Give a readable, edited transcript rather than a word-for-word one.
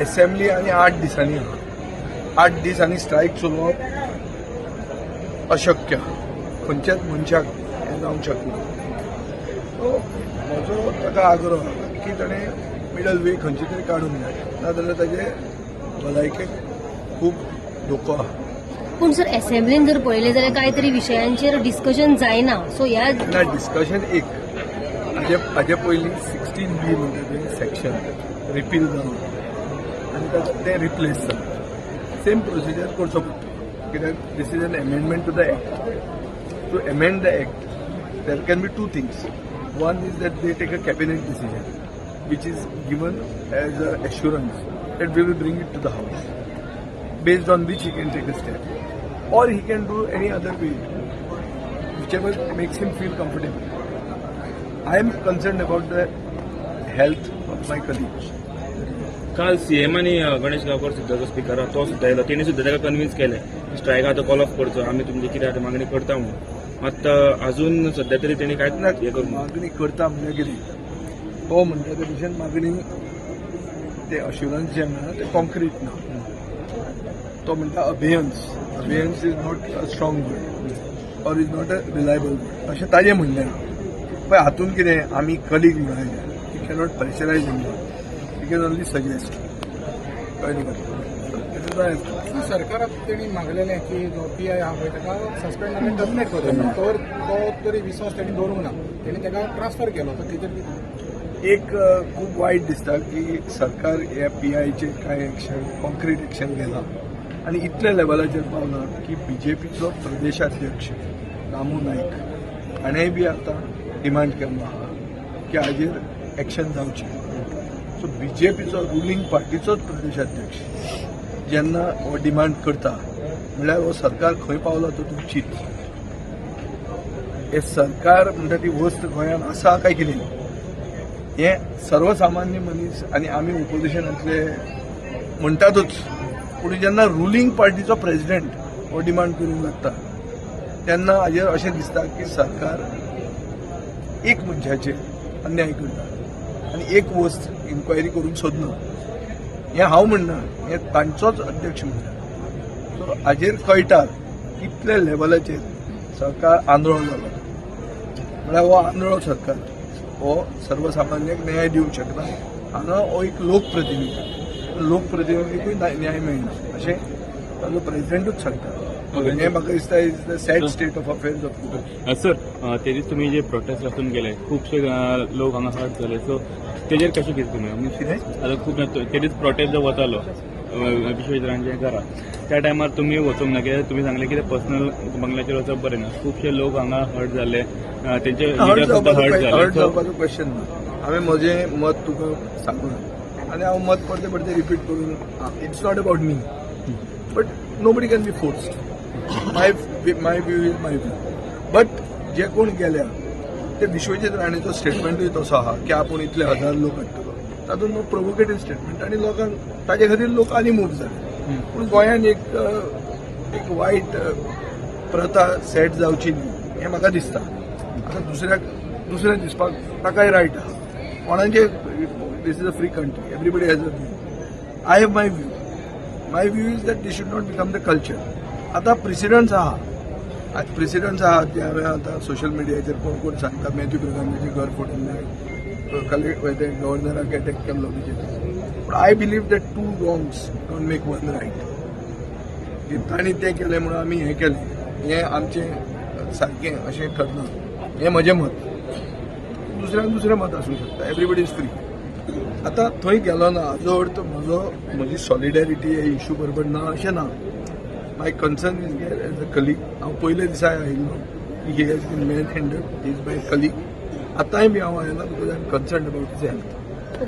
Assembly आणि 8 दिसांनी 8 दीस आनी स्ट्रायक चलोवप अशक्य, खंयच्याच मनशाक हें जावंक शकना. सो म्हजो ताका आग्रह की ताणें मिडल वे खंयची तरी काडूंक जाय, नाजाल्यार ताचे भलायकेक खूब धोको आहा. पूण सर असेंब्लीन जर पळयलें जाल्यार कांय तरी विशयांचेर डिस्कशन जायना. सो ह्या डिस्कशन एक हाजे पयलीं 16B म्हणटा तें सेक्शन रिपील जावन आनी तें रिप्लेस जालें. सेम प्रोसिजर करचो पडटा, कित्याक this is an amendment to the act. To amend the act there can be 2 things. One is that they take a cabinet decision which is given as an assurance that we will bring it to the House, based on which he can take a step. Or he can do any other way, whichever makes him feel comfortable. I am concerned about the health of my colleagues. काल CM आणि गणेश गावकर सुद्धा जो speaker तो सुद्धा येयलो, तेणी सुद्धा ताका कन्विन्स केलें स्ट्रायक आतां कॉल ऑफ करचो, आमी तुमची कितें आतां मागणी करता म्हणून. मात अजून सध्या तरी तेणी कांयच ना हें करून मागणी करता म्हणजे कितें, तो म्हणटा ते भशेन मागणी ते अश्युरन्स जे म्हणटा ते कॉन्क्रीट ना. तो म्हणटा abeyance is not a strong word or is not a reliable word अशें ताजें म्हणलें ना. पळय हातूंत कितें आमी कलीग म्हणून you cannot pressurise him, you can only suggest. कळ्ळें न्ही. सरकारात त्यांनी मागलेलें की जो PI हा पळय ताका सस्पेंड आनी टर्मिनेट करचो, तो तरी विश्वास त्यांनी दवरूंक ना. त्यांनी ताका ट्रान्सफर केलो. तर तेजेर एक खूप वाईट दिसता की सरकार ह्या PIचे कांय एक्शन कॉन्क्रीट एक्शन घेना आनी इतल्या लेवलाचेर पावना की BJPचो प्रदेशाध्यक्ष रामू नाईक हाणेंय बी आतां डिमांड केल्लो आहा की हाजेर एक्शन जावचें. सो BJPचो रुलींग पार्टीचोच प्रदेशाध्यक्ष जेन्ना हो डिमांड करता म्हणल्यार हो सरकार खंय पावलो तो तूं चिंत. हे सरकार म्हणटा ती वस्त गोंयांत आसा काय कितें हे सर्वसामान्य मनीस आनी आमी ओपोजिशनांतले म्हणटातूच, पूण जेन्ना रुलींग पार्टीचो प्रेसिडेंट हो डिमांड करूंक लागता तेन्ना हाजेर अशें दिसता की सरकार एक मनशाचेर अन्याय करता आनी एक वस्त इन्क्वायरी करून सोदना. हें हांव म्हणना, हें तांचोच अध्यक्ष म्हणटा. सो हाजेर कळटा कितल्या लेवलाचेर सरकार आंदोलन जालो. म्हळ्यार हो आंदोळो सरकार हो सर्वसामान्याक न्याय दिवंक शकना. हांगा हो एक लोकप्रतिनिधीकूय न्याय मेळना अशें ताजो प्रेसिडेंटूच सांगता. हें म्हाका दिसता is the sad state of affairs of Goa. Sir तेदीस तुमी जे प्रोटेस्ट वाचून गेले, खुबशे लोक हांगा हर्ट जाले, सो तेजेर कशें कितें तुमी आतां खूब तेदीस प्रोटेस्ट जो वतालो विश्वेश्वरांचे घरा, त्या टायमार तुमी वचूंक ना, कित्याक तुमी सांगलें की पर्सनल बंगल्याचेर वचप बरें ना. खुबशे लोक हांगा हर्ट जाले, तेंचे हर्ट जाले. जावपाचो क्वेश्चन ना. हांवें म्हजें मत तुका सांगून आनी हांव मत परते परते रिपीट करून it's not about me, but nobody can be forced. My view is my view. But जे कोण गेल्या ते विश्वजीत राणेचो स्टेटमेंटूय तसो आहा की आपूण इतले 1000 लोक हाडटलो. तातूंत नो प्रोवोकेटीव स्टेटमेंट आनी लोकांक ताजे खातीर लोक आनी मूव जाले. पूण गोंयांत एक वायट प्रथा सेट जावची न्ही हें म्हाका दिसता. आतां दुसऱ्याक दिसपाक ताकाय रायट आहा. कोणाचे this is a free country, everybody has a view. I have my view. My view is that this should not become the culture. आतां प्रेसिडंट्स आहा ते हांवें आतां सोशल मिडियाचेर कोण सांगता मॅथ्यू प्रधानाचें घर फोडून गव्हर्नराक अटॅक केल्लो पूण I believe that 2 wrongs don't make 1 right. तांणी तें केलें म्हणून आमी हें केलें हें आमचें सारकें अशें ठरना. हें म्हजें मत. दुसऱ्याक दुसरें मत आसूंक शकता. Everybody is free. आतां थंय गेलो ना हाजो अर्थ म्हजी सॉलिडॅरिटी हे इशू बरोबर ना अशें ना. My concern is as a colleague. हांव पयले दिसा आयिल्लो he has been manhandled. He is my colleague. आतांय बी हांव आयला because I am concern about his health.